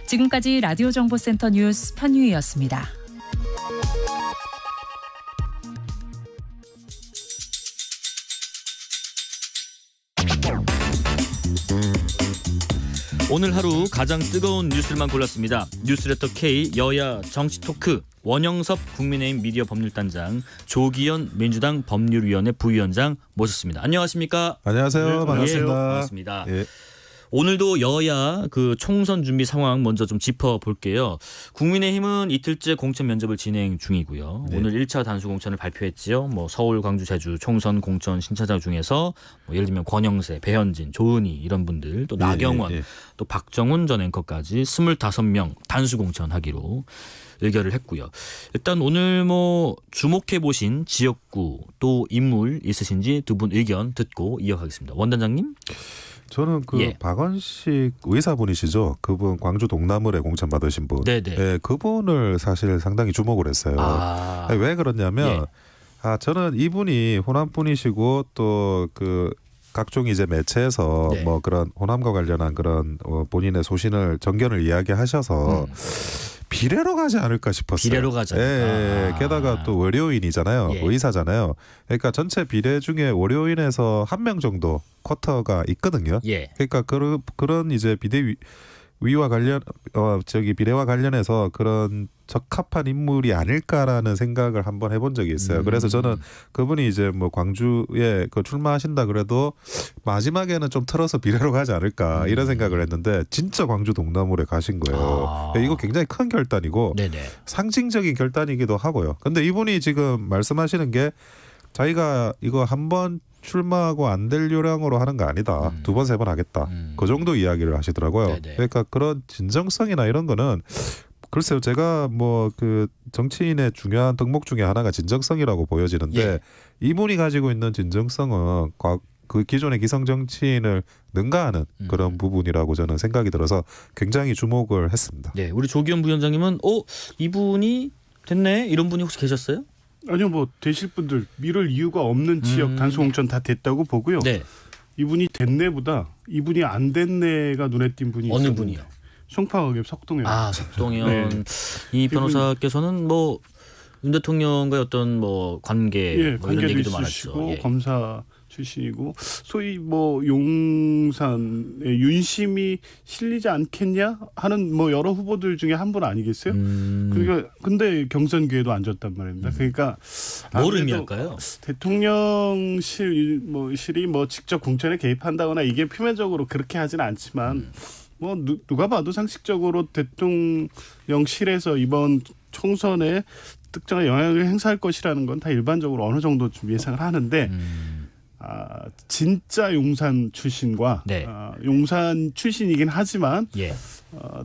지금까지 라디오 정보센터 뉴스 편유희였습니다. 오늘 하루 가장 뜨거운 뉴스들만 골랐습니다. 뉴스레터 K 여야 정치 토크 원영섭 국민의힘 미디어 법률단장, 조기현 민주당 법률위원회 부위원장 모셨습니다. 안녕하십니까? 안녕하세요. 네, 반갑습니다. 반갑습니다. 예. 오늘도 여야 총선 준비 상황 먼저 좀 짚어볼게요. 국민의힘은 이틀째 공천 면접을 진행 중이고요. 네. 오늘 1차 단수 공천을 발표했지요. 서울, 광주, 제주 총선 공천 신청자 중에서 예를 들면 권영세, 배현진, 조은희 이런 분들, 또 나경원, 또 박정훈 전 앵커까지 25명 단수 공천하기로 의결을 했고요. 일단 오늘 주목해 보신 지역구 또 인물 있으신지 두 분 의견 듣고 이어가겠습니다. 원단장님. 저는 박원식 의사분이시죠. 그분 광주 동나물에 공천 받으신 분. 네네. 예, 그분을 사실 상당히 주목을 했어요. 왜 그러냐면 저는 이분이 호남 분이시고 또 각종 이제 매체에서 그런 호남과 관련한 그런 본인의 소신을 정견을 이야기하셔서 비례로 가지 않을까 싶었어요. 비례로 가지 않을까. 예, 게다가 또 월요인이잖아요. 의사잖아요. 그러니까 전체 비례 중에 월요인에서 한 명 정도 쿼터가 있거든요. 그러니까 그런 이제 비대위와 관련 비례와 관련해서 그런 적합한 인물이 아닐까라는 생각을 한번 해본 적이 있어요. 그래서 저는 그분이 이제 광주에 출마하신다 그래도 마지막에는 좀 틀어서 비례로 가지 않을까 이런 생각을 했는데 진짜 광주 동나물에 가신 거예요. 이거 굉장히 큰 결단이고 상징적인 결단이기도 하고요. 근데 이분이 지금 말씀하시는 게 자기가 이거 한번 출마하고 안 될 요량으로 하는 거 아니다. 2번, 3번 하겠다. 그 정도 이야기를 하시더라고요. 그러니까 그런 진정성이나 이런 거는 글쎄요. 제가 정치인의 중요한 덕목 중에 하나가 진정성이라고 보여지는데 이분이 가지고 있는 진정성은 그 기존의 기성 정치인을 능가하는 그런 부분이라고 저는 생각이 들어서 굉장히 주목을 했습니다. 네, 우리 조기현 부위원장님은 이분이 됐네 이런 분이 혹시 계셨어요? 아니요, 되실 분들 미룰 이유가 없는 지역 단수 공천 다 됐다고 보고요. 이분이 됐네보다 이분이 안 됐네가 눈에 띈 분이 있어요. 어느 분이요? 송파의협 석동현. 석동현 이 변호사께서는 윤 대통령과의 어떤 관계 이런 얘기도 많았죠. 검사 출신이고 소위 용산의 윤심이 실리지 않겠냐 하는 여러 후보들 중에 한 분 아니겠어요? 그러니까 근데 경선 기회도 안 줬단 말입니다. 그러니까 뭘 의미할까요? 대통령실이 직접 공천에 개입한다거나 이게 표면적으로 그렇게 하지는 않지만 누가 봐도 상식적으로 대통령실에서 이번 총선에 특정한 영향을 행사할 것이라는 건 다 일반적으로 어느 정도 좀 예상을 하는데 진짜 용산 출신과 용산 출신이긴 하지만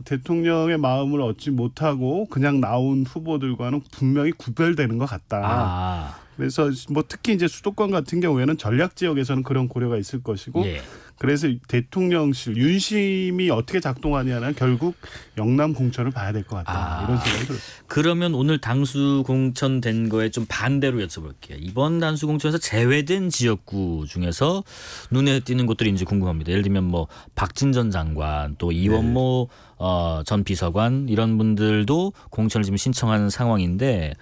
대통령의 마음을 얻지 못하고 그냥 나온 후보들과는 분명히 구별되는 것 같다. 그래서 특히 이제 수도권 같은 경우에는 전략 지역에서는 그런 고려가 있을 것이고 그래서 대통령실 윤심이 어떻게 작동하냐는 결국 영남 공천을 봐야 될 것 같다. 이런 생각이 들었어요. 그러면 오늘 단수 공천된 거에 좀 반대로 여쭤볼게요. 이번 단수 공천에서 제외된 지역구 중에서 눈에 띄는 곳들인지 궁금합니다. 예를 들면 박진 전 장관 또 이원모 전 비서관 이런 분들도 공천을 지금 신청하는 상황인데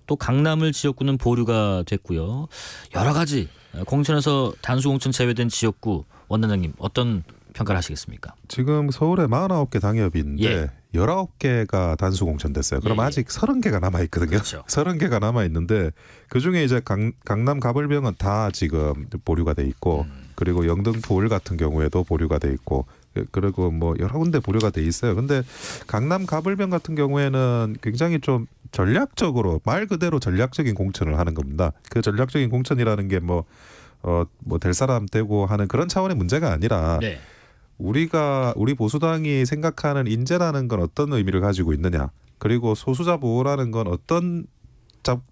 또 강남을 지역구는 보류가 됐고요. 여러 가지 공천에서 단수 공천 제외된 지역구 원단장님 어떤 평가를 하시겠습니까? 지금 서울에 49개 당협인데 19개가 단수 공천됐어요. 그럼 아직 30개가 남아있거든요. 그렇죠. 30개가 남아있는데 그중에 이제 강남 가불병은 다 지금 보류가 돼 있고 그리고 영등포을 같은 경우에도 보류가 돼 있고 그리고 여러 군데 보류가 돼 있어요. 근데 강남 가불병 같은 경우에는 굉장히 좀 전략적으로 말 그대로 전략적인 공천을 하는 겁니다. 그 전략적인 공천이라는 게 될 사람 되고 하는 그런 차원의 문제가 아니라 우리 보수당이 생각하는 인재라는 건 어떤 의미를 가지고 있느냐, 그리고 소수자 보호라는 건 어떤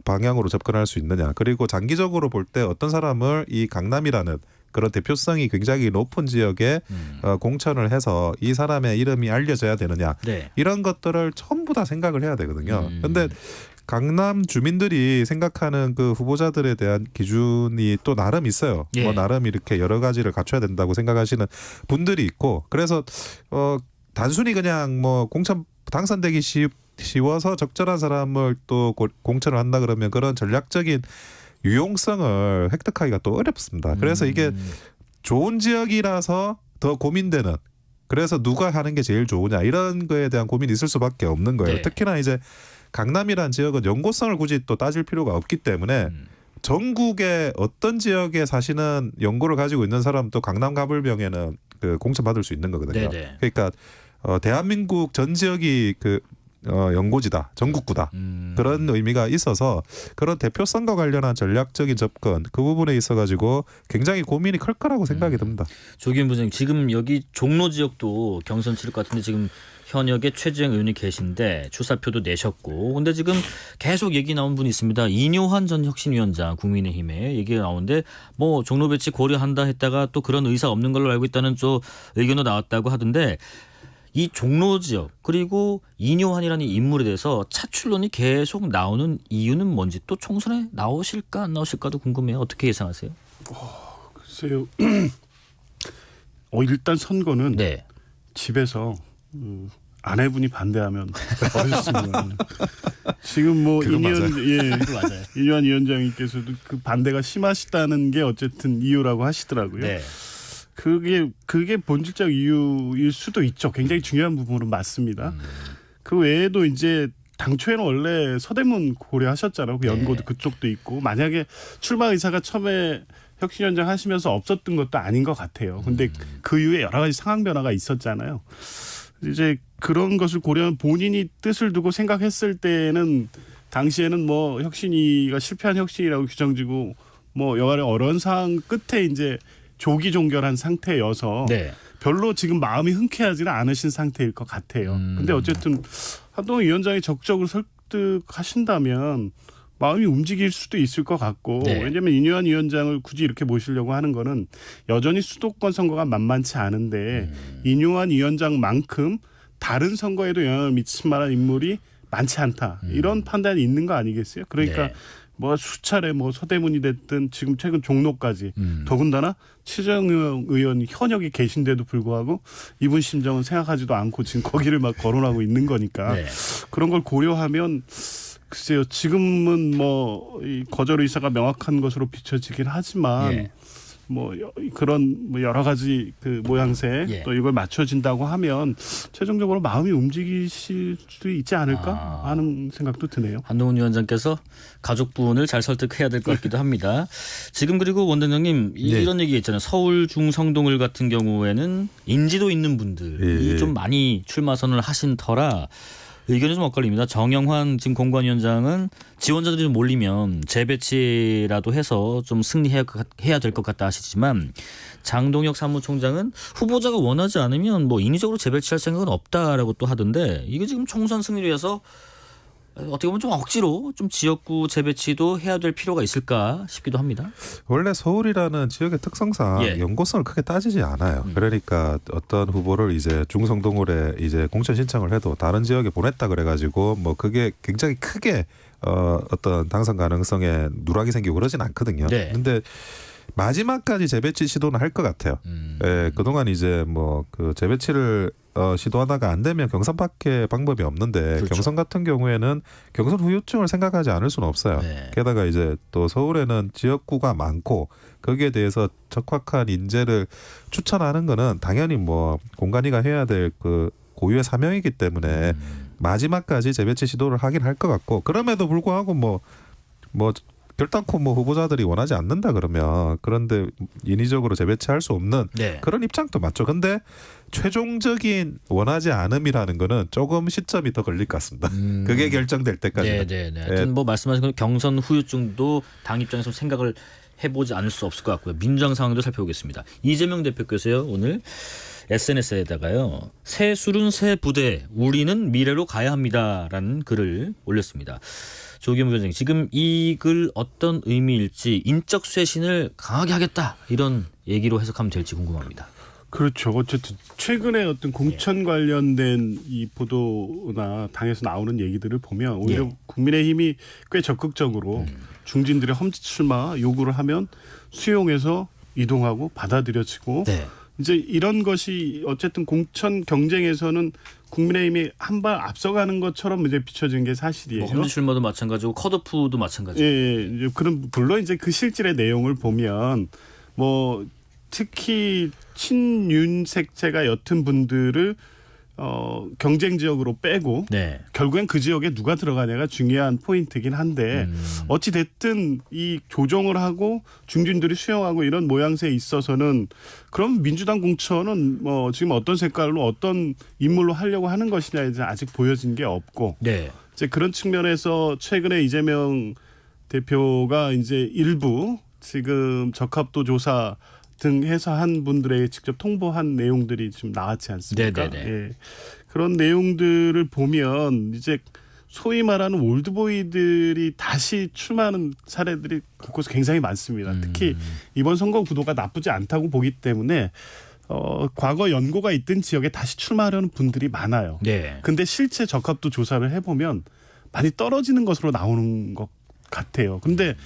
방향으로 접근할 수 있느냐, 그리고 장기적으로 볼 때 어떤 사람을 이 강남이라는 그런 대표성이 굉장히 높은 지역에 공천을 해서 이 사람의 이름이 알려져야 되느냐 이런 것들을 전부 다 생각을 해야 되거든요. 그런데 강남 주민들이 생각하는 그 후보자들에 대한 기준이 또 나름 있어요. 나름 이렇게 여러 가지를 갖춰야 된다고 생각하시는 분들이 있고 그래서 단순히 그냥 뭐 공천 당선되기 쉬워서 적절한 사람을 또 공천을 한다 그러면 그런 전략적인 유용성을 획득하기가 또 어렵습니다. 그래서 이게 좋은 지역이라서 더 고민되는, 그래서 누가 하는 게 제일 좋으냐 이런 거에 대한 고민이 있을 수밖에 없는 거예요. 네. 특히나 이제 강남이라는 지역은 연고성을 굳이 또 따질 필요가 없기 때문에 전국의 어떤 지역에 사시는 연고를 가지고 있는 사람도 강남 가불병에는 그 공천 받을 수 있는 거거든요. 네네. 그러니까 대한민국 전 지역이 그 연고지다, 전국구다 그런 의미가 있어서 그런 대표성과 관련한 전략적인 접근 그 부분에 있어가지고 굉장히 고민이 클 거라고 생각이 듭니다. 조기현 부장님, 지금 여기 종로 지역도 경선 치를 것 같은데 지금 현역에 최재형 의원이 계신데 출사표도 내셨고, 근데 지금 계속 얘기 나온 분이 있습니다. 이뇨환 전 혁신위원장 국민의힘에 얘기가 나오는데 뭐 종로 배치 고려한다 했다가 또 그런 의사 없는 걸로 알고 있다는 또 의견도 나왔다고 하던데, 이 종로 지역 그리고 이뇨환이라는 인물에 대해서 차출론이 계속 나오는 이유는 뭔지, 또 총선에 나오실까 안 나오실까도 궁금해요. 어떻게 예상하세요? 글쎄요. 일단 선거는 네. 집에서 아내분이 반대하면 어렵습니다. 지금 뭐 이뇨환 위원장님께서도 그 반대가 심하시다는 게 어쨌든 이유라고 하시더라고요. 네. 그게 본질적 이유일 수도 있죠. 굉장히 중요한 부분은 맞습니다. 그 외에도 이제 당초에는 원래 서대문 고려하셨잖아요. 그 연고도 그쪽도 있고, 만약에 출마 의사가 처음에 혁신위원장 하시면서 없었던 것도 아닌 것 같아요. 근데 그 이후에 여러 가지 상황 변화가 있었잖아요. 이제 그런 것을 고려한 본인이 뜻을 두고 생각했을 때는 당시에는 뭐 혁신위가 실패한 혁신이라고 규정지고 뭐 여간의 어려운 상황 끝에 이제 조기 종결한 상태여서 별로 지금 마음이 흔쾌하지는 않으신 상태일 것 같아요. 근데 어쨌든 한동훈 위원장이 적극적으로 설득하신다면 마음이 움직일 수도 있을 것 같고, 왜냐하면 이뇨환 위원장을 굳이 이렇게 모시려고 하는 거는 여전히 수도권 선거가 만만치 않은데 이뇨환 위원장만큼 다른 선거에도 영향을 미칠 만한 인물이 많지 않다. 이런 판단이 있는 거 아니겠어요? 그러니까 뭐 수차례 뭐 서대문이 됐든 지금 최근 종로까지 더군다나 최재형 의원 현역이 계신데도 불구하고 이분 심정은 생각하지도 않고 지금 거기를 막 거론하고 있는 거니까 그런 걸 고려하면 글쎄요, 지금은 뭐 이 거절 의사가 명확한 것으로 비춰지긴 하지만 뭐 그런 뭐 여러 가지 그 모양새 또 이걸 맞춰진다고 하면 최종적으로 마음이 움직이실 수도 있지 않을까 하는 생각도 드네요. 한동훈 위원장께서 가족분을 잘 설득해야 될 것 같기도 합니다. 지금 그리고 원장님 이런 얘기 있잖아요. 서울 중성동을 같은 경우에는 인지도 있는 분들이 좀 많이 출마 선언을 하신 터라 의견이 좀 엇갈립니다. 정영환 지금 공관위원장은 지원자들이 좀 몰리면 재배치라도 해서 좀 승리해야 될 것 같다 하시지만, 장동혁 사무총장은 후보자가 원하지 않으면 뭐 인위적으로 재배치할 생각은 없다라고 또 하던데, 이게 지금 총선 승리를 위해서 어떻게 보면 좀 억지로 좀 지역구 재배치도 해야 될 필요가 있을까 싶기도 합니다. 원래 서울이라는 지역의 특성상 연고성을 크게 따지지 않아요. 그러니까 어떤 후보를 이제 중성동을에 이제 공천 신청을 해도 다른 지역에 보냈다 그래가지고 뭐 그게 굉장히 크게 어떤 당선 가능성에 누락이 생기고 그러진 않거든요. 근데 마지막까지 재배치 시도는 할 것 같아요. 그동안 이제 뭐 그 재배치를 시도하다가 안 되면 경선밖에 방법이 없는데, 경선 같은 경우에는 경선 후유증을 생각하지 않을 수는 없어요. 게다가 이제 또 서울에는 지역구가 많고 거기에 대해서 적확한 인재를 추천하는 거는 당연히 뭐 공관위가 해야 될 그 고유의 사명이기 때문에 마지막까지 재배치 시도를 하긴 할 것 같고, 그럼에도 불구하고 뭐 결단코 뭐 후보자들이 원하지 않는다 그러면 그런데 인위적으로 재배치할 수 없는 그런 입장도 맞죠. 근데 최종적인 원하지 않음이라는 거는 조금 시점이 더 걸릴 것 같습니다. 그게 결정될 때까지. 하여튼 뭐 말씀하신 건 경선 후유증도 당 입장에서 생각을 해보지 않을 수 없을 것 같고요. 민주당 상황도 살펴보겠습니다. 이재명 대표께서요, 오늘 SNS에다가요, 새 술은 새 부대, 우리는 미래로 가야 합니다라는 글을 올렸습니다. 조기현 위원장님, 지금 이 글 어떤 의미일지, 인적 쇄신을 강하게 하겠다 이런 얘기로 해석하면 될지 궁금합니다. 그렇죠. 어쨌든 최근에 어떤 공천 관련된 이 보도나 당에서 나오는 얘기들을 보면 오히려 국민의힘이 꽤 적극적으로 중진들의 험지 출마 요구를 하면 수용해서 이동하고 받아들여지고 이제 이런 것이 어쨌든 공천 경쟁에서는 국민의힘이 한 발 앞서가는 것처럼 이제 비춰진 게 사실이에요. 뭐 험지 출마도 마찬가지고 컷오프도 마찬가지고. 예, 그럼 물론 이제 그 실질의 내용을 보면 뭐 특히 친윤색채가 옅은 분들을 경쟁 지역으로 빼고 네. 결국엔 그 지역에 누가 들어가냐가 중요한 포인트긴 한데 어찌 됐든 이 조정을 하고 중진들이 수용하고 이런 모양새에 있어서는 그럼 민주당 공천은 뭐 지금 어떤 색깔로 어떤 인물로 하려고 하는 것이냐 이제 아직 보여진 게 없고 네. 이제 그런 측면에서 최근에 이재명 대표가 이제 일부 지금 적합도 조사 등 해서 한 분들에게 직접 통보한 내용들이 좀 나왔지 않습니까? 예. 그런 내용들을 보면 이제 소위 말하는 올드보이들이 다시 출마하는 사례들이 곳곳에 굉장히 많습니다. 특히 이번 선거 구도가 나쁘지 않다고 보기 때문에 과거 연고가 있던 지역에 다시 출마하려는 분들이 많아요. 네. 근데 실제 적합도 조사를 해보면 많이 떨어지는 것으로 나오는 것 같아요. 근데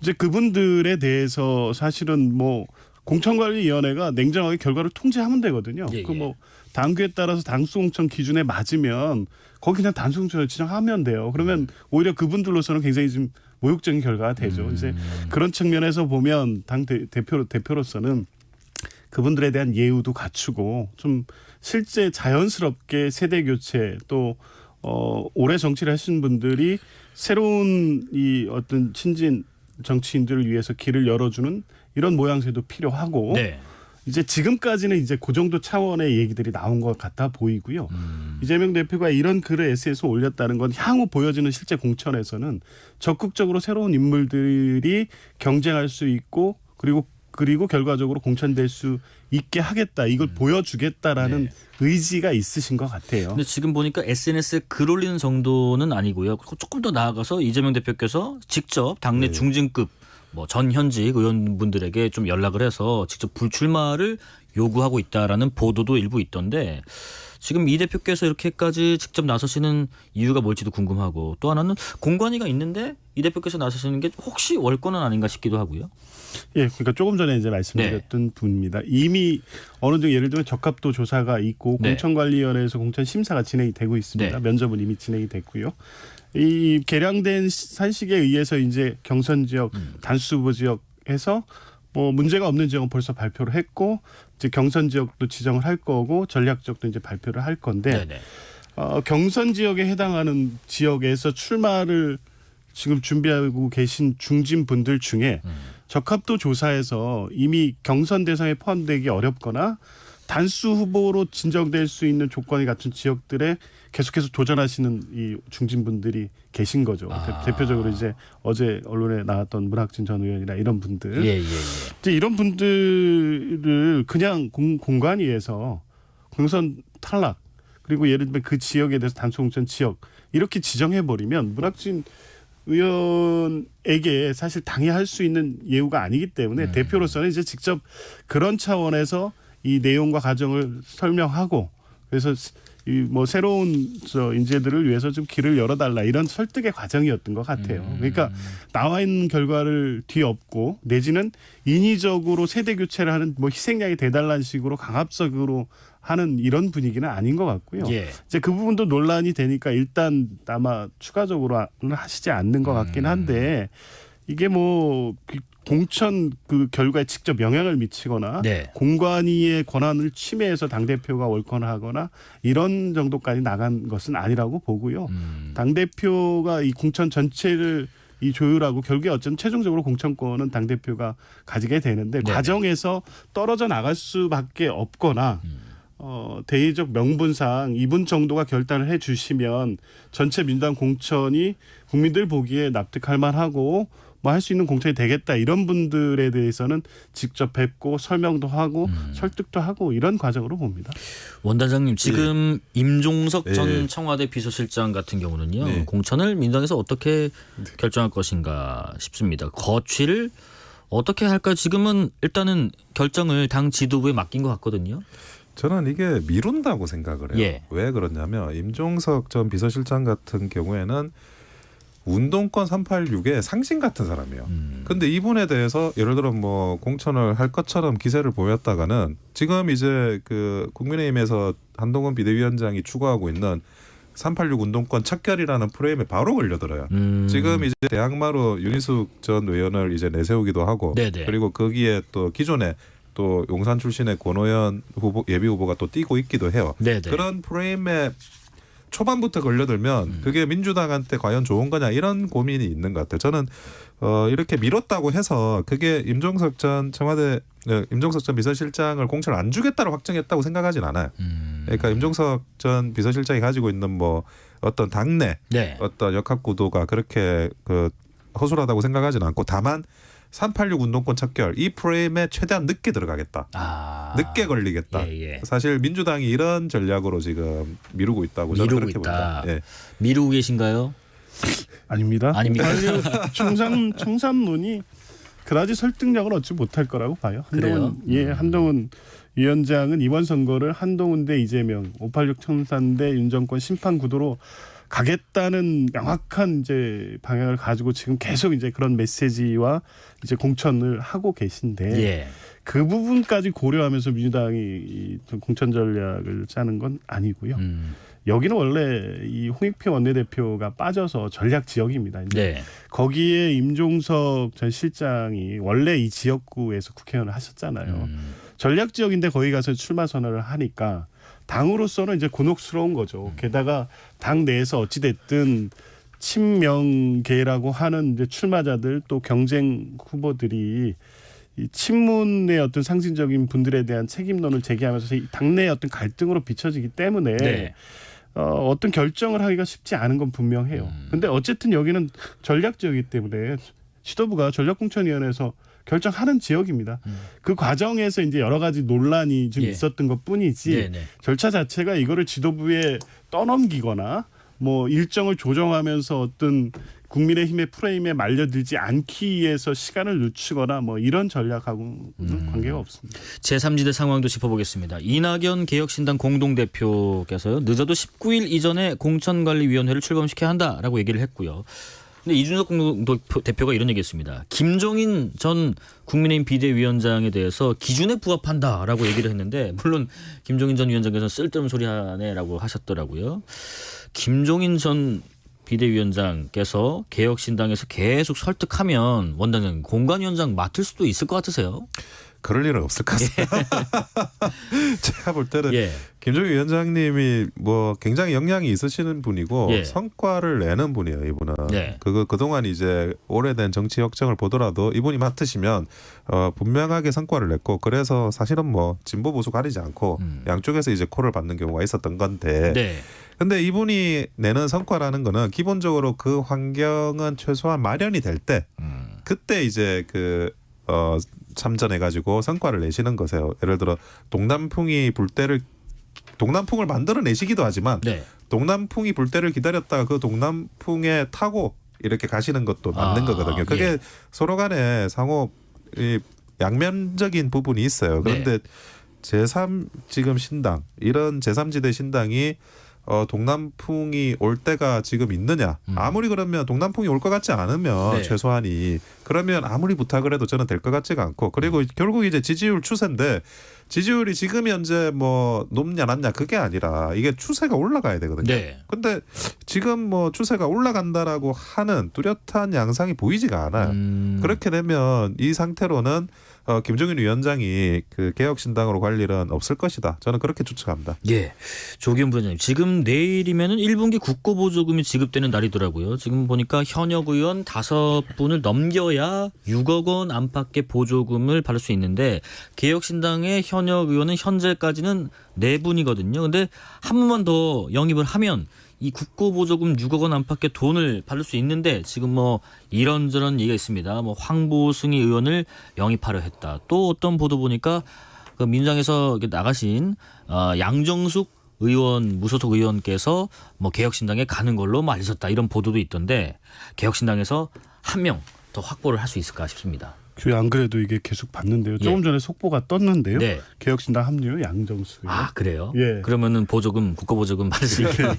이제 그분들에 대해서 사실은 뭐 공천관리위원회가 냉정하게 결과를 통지하면 되거든요. 예, 예. 그 뭐 당규에 따라서 당수공천 기준에 맞으면 거기 그냥 단수공천을 지정하면 돼요. 그러면 오히려 그분들로서는 굉장히 좀 모욕적인 결과가 되죠. 이제 그런 측면에서 보면 당 대표로서는 그분들에 대한 예우도 갖추고 좀 실제 자연스럽게 세대 교체 또 오래 정치를 하신 분들이 새로운 이 어떤 친진 정치인들을 위해서 길을 열어주는 이런 모양새도 필요하고 네. 이제 지금까지는 이제 그 정도 차원의 얘기들이 나온 것 같아 보이고요. 이재명 대표가 이런 글을 SNS에 올렸다는 건 향후 보여지는 실제 공천에서는 적극적으로 새로운 인물들이 경쟁할 수 있고 그리고 결과적으로 공천될 수 있게 하겠다. 이걸 보여주겠다라는 의지가 있으신 것 같아요. 근데 지금 보니까 SNS에 글 올리는 정도는 아니고요. 조금 더 나아가서 이재명 대표께서 직접 당내 중진급 뭐 전현직 의원분들에게 좀 연락을 해서 직접 불출마를 요구하고 있다라는 보도도 일부 있던데 지금 이 대표께서 이렇게까지 직접 나서시는 이유가 뭘지도 궁금하고 또 하나는 공관위가 있는데 이 대표께서 나서시는 게 혹시 월권은 아닌가 싶기도 하고요. 예, 그러니까 조금 전에 이제 말씀드렸던 분입니다. 이미 어느 정도 예를 들면 적합도 조사가 있고 공천관리위원회에서 공천 심사가 진행이 되고 있습니다. 면접은 이미 진행이 됐고요. 이 개량된 산식에 의해서 이제 경선 지역, 단수 후보 지역에서 뭐 문제가 없는 지역은 벌써 발표를 했고 이제 경선 지역도 지정을 할 거고 전략 지역도 이제 발표를 할 건데 경선 지역에 해당하는 지역에서 출마를 지금 준비하고 계신 중진 분들 중에 적합도 조사에서 이미 경선 대상에 포함되기 어렵거나 단수 후보로 진정될 수 있는 조건이 갖춘 지역들에 계속해서 도전하시는 이 중진분들이 계신 거죠. 대표적으로 이제 어제 언론에 나왔던 문학진 전 의원이나 이런 분들. 이제 이런 분들을 그냥 공관위에서 경선 탈락 그리고 예를 들면 그 지역에 대해서 단수 공천 지역 이렇게 지정해버리면 문학진 의원에게 사실 당이 할 수 있는 예우가 아니기 때문에 대표로서는 이제 직접 그런 차원에서 이 내용과 과정을 설명하고 그래서 이 뭐 새로운 인재들을 위해서 좀 길을 열어달라 이런 설득의 과정이었던 것 같아요. 그러니까 나와 있는 결과를 뒤엎고 내지는 인위적으로 세대 교체를 하는 뭐 희생양이 대단한 식으로 강압적으로 하는 이런 분위기는 아닌 것 같고요. 이제 그 부분도 논란이 되니까 일단 아마 추가적으로는 하시지 않는 것 같긴 한데 이게 뭐 공천 그 결과에 직접 영향을 미치거나 공관위의 권한을 침해해서 당대표가 월권하거나 이런 정도까지 나간 것은 아니라고 보고요. 당대표가 이 공천 전체를 이 조율하고 결국에 어쨌든 최종적으로 공천권은 당대표가 가지게 되는데 과정에서 떨어져 나갈 수밖에 없거나 대의적 명분상 이분 정도가 결단을 해 주시면 전체 민주당 공천이 국민들 보기에 납득할 만하고 뭐 할 수 있는 공천이 되겠다 이런 분들에 대해서는 직접 뵙고 설명도 하고 설득도 하고 이런 과정으로 봅니다. 원단장님 지금 임종석 전 청와대 비서실장 같은 경우는요. 공천을 민주당에서 어떻게 결정할 것인가 싶습니다. 거취를 어떻게 할까 지금은 일단은 결정을 당 지도부에 맡긴 것 같거든요. 저는 이게 미룬다고 생각을 해요. 왜 그러냐면 임종석 전 비서실장 같은 경우에는 운동권 386의 상징 같은 사람이에요. 근데 이분에 대해서 예를 들어 뭐 공천을 할 것처럼 기세를 보였다가는 지금 이제 그 국민의힘에서 한동훈 비대위원장이 추구하고 있는 386 운동권 척결이라는 프레임에 바로 걸려들어요. 지금 이제 대항마로 윤희숙 전 의원을 이제 내세우기도 하고 네네. 그리고 거기에 또 기존에 또 용산 출신의 권오현 후보 예비 후보가 또 뛰고 있기도 해요. 네네. 그런 프레임에 초반부터 걸려들면 그게 민주당한테 과연 좋은 거냐 이런 고민이 있는 것 같아요. 저는 이렇게 미뤘다고 해서 그게 임종석 전 비서실장을 공천을 안 주겠다고 확정했다고 생각하진 않아요. 그러니까 임종석 전 비서실장이 가지고 있는 뭐 어떤 당내 네. 어떤 역학 구도가 그렇게 그 허술하다고 생각하진 않고 다만 386 운동권 척결 이 프레임에 최대한 늦게 들어가겠다. 늦게 걸리겠다. 예, 예. 사실 민주당이 이런 전략으로 지금 미루고 있다고 저는 그렇게 봅니다. 예. 미루고 계신가요? 아닙니다. 총선론이 그다지 설득력을 얻지 못할 거라고 봐요. 한동훈 위원장은 이번 선거를 한동훈 대 이재명, 586 청산 대 윤정권 심판 구도로 가겠다는 명확한 이제 방향을 가지고 지금 계속 이제 그런 메시지와 이제 공천을 하고 계신데 예. 그 부분까지 고려하면서 민주당이 공천 전략을 짜는 건 아니고요. 여기는 원래 이 홍익표 원내대표가 빠져서 전략 지역입니다. 네. 거기에 임종석 전 실장이 원래 이 지역구에서 국회의원을 하셨잖아요. 전략 지역인데 거기 가서 출마 선언을 하니까 당으로서는 이제 곤혹스러운 거죠. 게다가 당 내에서 어찌됐든 친명계라고 하는 이제 출마자들 또 경쟁 후보들이 이 친문의 어떤 상징적인 분들에 대한 책임론을 제기하면서 당내의 어떤 갈등으로 비춰지기 때문에 네. 어떤 결정을 하기가 쉽지 않은 건 분명해요. 근데 어쨌든 여기는 전략 지역이기 때문에 지도부가 전략공천위원회에서 결정하는 지역입니다. 그 과정에서 이제 여러 가지 논란이 좀 있었던 것뿐이지 네네. 절차 자체가 이거를 지도부에 떠넘기거나 뭐 일정을 조정하면서 어떤 국민의힘의 프레임에 말려들지 않기 위해서 시간을 늦추거나 뭐 이런 전략하고는 관계가 없습니다. 제3지대 상황도 짚어보겠습니다. 이낙연 개혁신당 공동대표께서요. 늦어도 19일 이전에 공천관리위원회를 출범시켜야 한다라고 얘기를 했고요. 근데 이준석 공동대표가 이런 얘기했습니다. 김종인 전 국민의힘 비대위원장에 대해서 기준에 부합한다라고 얘기를 했는데 물론 김종인 전 위원장께서는 쓸데없는 소리 하네라고 하셨더라고요. 김종인 전 비대위원장께서 개혁신당에서 계속 설득하면 원장님 공관위원장 맡을 수도 있을 것 같으세요? 그럴 일은 없을 것 같습니다. 제가 볼 때는 김종인 위원장님이 뭐 굉장히 역량이 있으시는 분이고 성과를 내는 분이에요, 이분은. 그동안 이제 오래된 정치 역정을 보더라도 이분이 맡으시면 분명하게 성과를 냈고 그래서 사실은 뭐 진보 보수 가리지 않고 양쪽에서 이제 콜을 받는 경우가 있었던 건데 근데 이분이 내는 성과라는 거는 기본적으로 그 환경은 최소한 마련이 될 때 그때 이제 참전해가지고 성과를 내시는 거세요. 예를 들어 동남풍을 만들어내시기도 하지만 동남풍이 불 때를 기다렸다가 그 동남풍에 타고 이렇게 가시는 것도 맞는 거거든요. 그게 서로 간에 상호 양면적인 부분이 있어요. 그런데 제3 지금 신당 이런 제3지대 신당이 동남풍이 올 때가 지금 있느냐. 아무리 그러면 동남풍이 올 것 같지 않으면 최소한이 그러면 아무리 부탁을 해도 저는 될 것 같지가 않고 그리고 결국 이제 지지율 추세인데 지지율이 지금 현재 뭐 높냐 낮냐 그게 아니라 이게 추세가 올라가야 되거든요. 근데 지금 뭐 추세가 올라간다라고 하는 뚜렷한 양상이 보이지가 않아요. 그렇게 되면 이 상태로는 김종인 위원장이 그 개혁신당으로 갈 일은 없을 것이다. 저는 그렇게 추측합니다. 예, 조기현 부장님. 지금 내일이면은 1분기 국고보조금이 지급되는 날이더라고요. 지금 보니까 현역 의원 5분을 넘겨야 6억 원 안팎의 보조금을 받을 수 있는데 개혁신당의 현역 의원은 현재까지는 4분이거든요. 근데 한 분만 더 영입을 하면 이 국고보조금 6억 원 안팎의 돈을 받을 수 있는데 지금 뭐 이런저런 얘기가 있습니다. 뭐 황보승희 의원을 영입하려 했다. 또 어떤 보도 보니까 그 민주당에서 나가신 양정숙 의원 무소속 의원께서 뭐 개혁신당에 가는 걸로 알려졌다. 이런 보도도 있던데 개혁신당에서 한 명 더 확보를 할 수 있을까 싶습니다. 저희 안 그래도 이게 계속 봤는데요. 조금 전에 속보가 떴는데요. 네. 개혁신당 합류 양정수. 아 그래요? 예. 그러면은 보조금 국가 보조금 받을 수 있겠네요.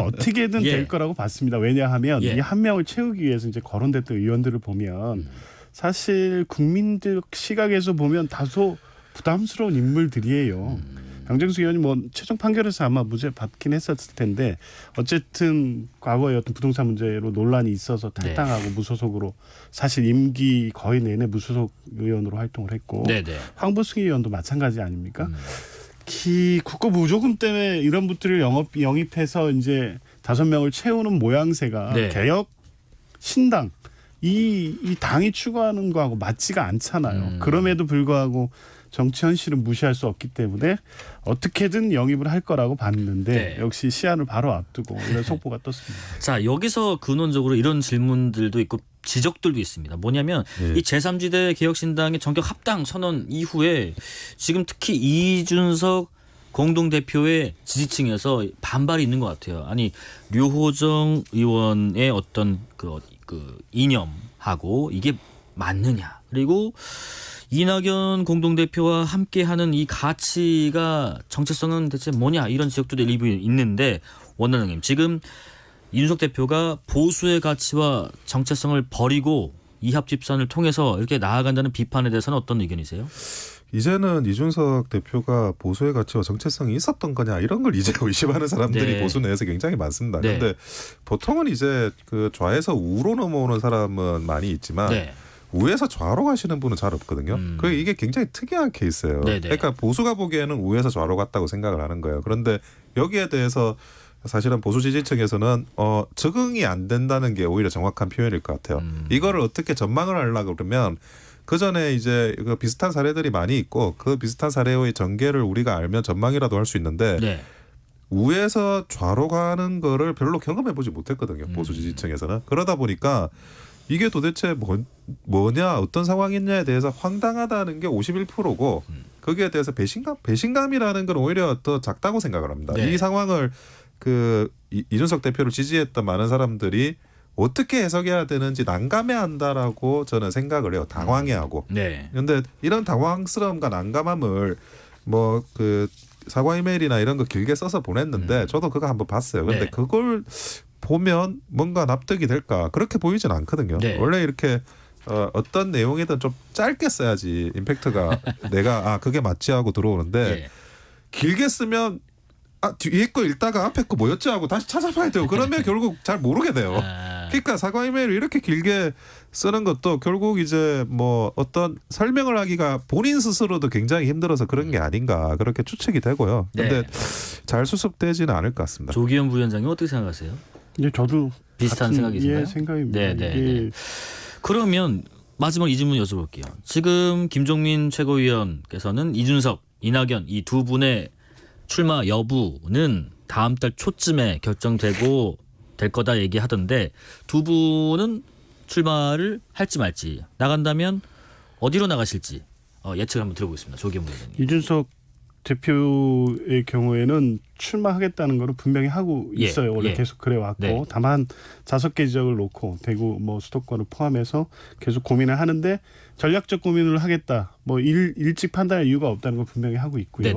어떻게든 될 거라고 봤습니다. 왜냐하면 이 한 명을 채우기 위해서 이제 거론됐던 의원들을 보면 사실 국민들 시각에서 보면 다소 부담스러운 인물들이에요. 양정수 의원이 뭐 최종 판결에서 아마 무죄 받긴 했었을 텐데 어쨌든 과거에 어떤 부동산 문제로 논란이 있어서 탈당하고 무소속으로 사실 임기 거의 내내 무소속 의원으로 활동을 했고 황보승 의원도 마찬가지 아닙니까? 국고 보조금 때문에 이런 분들을 영입해서 이제 5명을 채우는 모양새가 개혁 신당 이 당이 추구하는 거하고 맞지가 않잖아요. 그럼에도 불구하고 정치 현실은 무시할 수 없기 때문에 어떻게든 영입을 할 거라고 봤는데 역시 시한을 바로 앞두고 이런 속보가 떴습니다. 자 여기서 근원적으로 이런 질문들도 있고 지적들도 있습니다. 뭐냐면 이 제3지대 개혁신당의 전격 합당 선언 이후에 지금 특히 이준석 공동대표의 지지층에서 반발이 있는 것 같아요. 아니 류호정 의원의 어떤 그 이념하고 이게 맞느냐. 그리고 이낙연 공동대표와 함께하는 이 가치가 정체성은 대체 뭐냐 이런 지적도 일부 있는데 원장님 지금 이준석 대표가 보수의 가치와 정체성을 버리고 이합집산을 통해서 이렇게 나아간다는 비판에 대해서는 어떤 의견이세요? 이제는 이준석 대표가 보수의 가치와 정체성이 있었던 거냐 이런 걸 이제 의심하는 사람들이 보수 내에서 굉장히 많습니다. 그런데 보통은 이제 그 좌에서 우로 넘어오는 사람은 많이 있지만 우에서 좌로 가시는 분은 잘 없거든요. 이게 굉장히 특이한 케이스예요. 그러니까 보수가 보기에는 우에서 좌로 갔다고 생각을 하는 거예요. 그런데 여기에 대해서 사실은 보수 지지층에서는 적응이 안 된다는 게 오히려 정확한 표현일 것 같아요. 이거를 어떻게 전망을 하려고 그러면 그 전에 이제 비슷한 사례들이 많이 있고 그 비슷한 사례의 전개를 우리가 알면 전망이라도 할 수 있는데 우에서 좌로 가는 거를 별로 경험해보지 못했거든요. 보수 지지층에서는. 그러다 보니까 이게 도대체 뭐냐 어떤 상황이냐에 대해서 황당하다는 게 51%고 거기에 대해서 배신감이라는 건 오히려 더 작다고 생각을 합니다. 이 상황을 이준석 대표를 지지했던 많은 사람들이 어떻게 해석해야 되는지 난감해한다라고 저는 생각을 해요. 당황해하고. 그런데 이런 당황스러움과 난감함을 사과 이메일이나 이런 거 길게 써서 보냈는데 저도 그거 한번 봤어요. 그런데 그걸 보면 뭔가 납득이 될까 그렇게 보이진 않거든요. 원래 이렇게 어떤 내용이든 좀 짧게 써야지 임팩트가 내가 그게 맞지 하고 들어오는데 길게 쓰면 뒤에 거 읽다가 앞에 거 뭐였지 하고 다시 찾아봐야 돼요. 그러면 결국 잘 모르게 돼요. 그러니까 사과 이메일을 이렇게 길게 쓰는 것도 결국 이제 뭐 어떤 설명을 하기가 본인 스스로도 굉장히 힘들어서 그런 게 아닌가 그렇게 추측이 되고요. 그런데 잘 수습되지는 않을 것 같습니다. 조기현 부위원장님 어떻게 생각하세요? 저도 비슷한 생각이신가요? 생각입니다. 그러면 마지막 이 질문 여쭤볼게요. 지금 김종민 최고위원께서는 이준석, 이낙연 이 두 분의 출마 여부는 다음 달 초쯤에 결정되고 될 거다 얘기하던데 두 분은 출마를 할지 말지 나간다면 어디로 나가실지 예측을 한번 들어보겠습니다. 조기현 부위원장님. 이준석 대표의 경우에는 출마하겠다는 거를 분명히 하고 있어요. 원래 계속 그래왔고 다만 5개 지역을 놓고 대구 수도권을 포함해서 계속 고민을 하는데 전략적 고민을 하겠다. 일찍 판단할 이유가 없다는 걸 분명히 하고 있고요.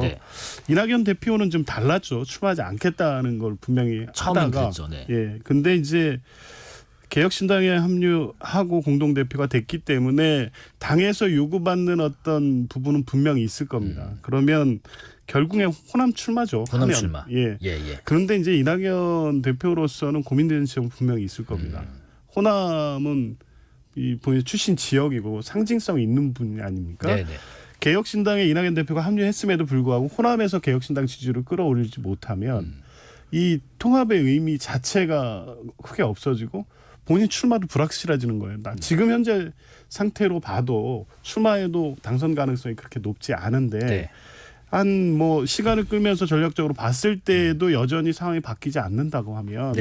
이낙연 대표는 좀 달랐죠. 출마하지 않겠다는 걸 분명히 하다가 근데 이제 개혁신당에 합류하고 공동대표가 됐기 때문에 당에서 요구받는 어떤 부분은 분명히 있을 겁니다. 그러면 결국에 호남 출마죠. 호남 출마. 그런데 이제 이낙연 대표로서는 고민되는 지점은 분명히 있을 겁니다. 호남은 본인 출신 지역이고 상징성이 있는 분이 아닙니까? 개혁신당에 이낙연 대표가 합류했음에도 불구하고 호남에서 개혁신당 지지율을 끌어올리지 못하면 이 통합의 의미 자체가 크게 없어지고 본인 출마도 불확실해지는 거예요. 지금 현재 상태로 봐도 출마해도 당선 가능성이 그렇게 높지 않은데 한 시간을 끌면서 전략적으로 봤을 때도 여전히 상황이 바뀌지 않는다고 하면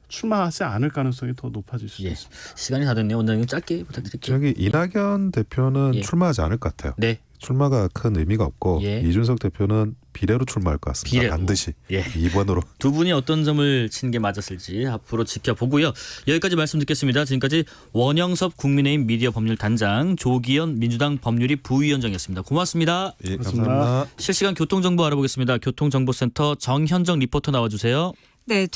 출마하지 않을 가능성이 더 높아질 수 있습니다. 시간이 다 됐네요. 원장님 짧게 부탁드릴게요. 이낙연 대표는 출마하지 않을 것 같아요. 출마가 큰 의미가 없고 예. 이준석 대표는 비례로 출마할 것 같습니다. 비례로. 반드시 예. 2번으로. 두 분이 어떤 점을 치는 게 맞았을지 앞으로 지켜보고요. 여기까지 말씀 듣겠습니다. 지금까지 원영섭 국민의힘 미디어 법률 단장, 조기현 민주당 법률위 부위원장이었습니다. 고맙습니다. 예, 감사합니다. 실시간 교통정보 알아보겠습니다. 교통정보센터 정현정 리포터 나와주세요. 네,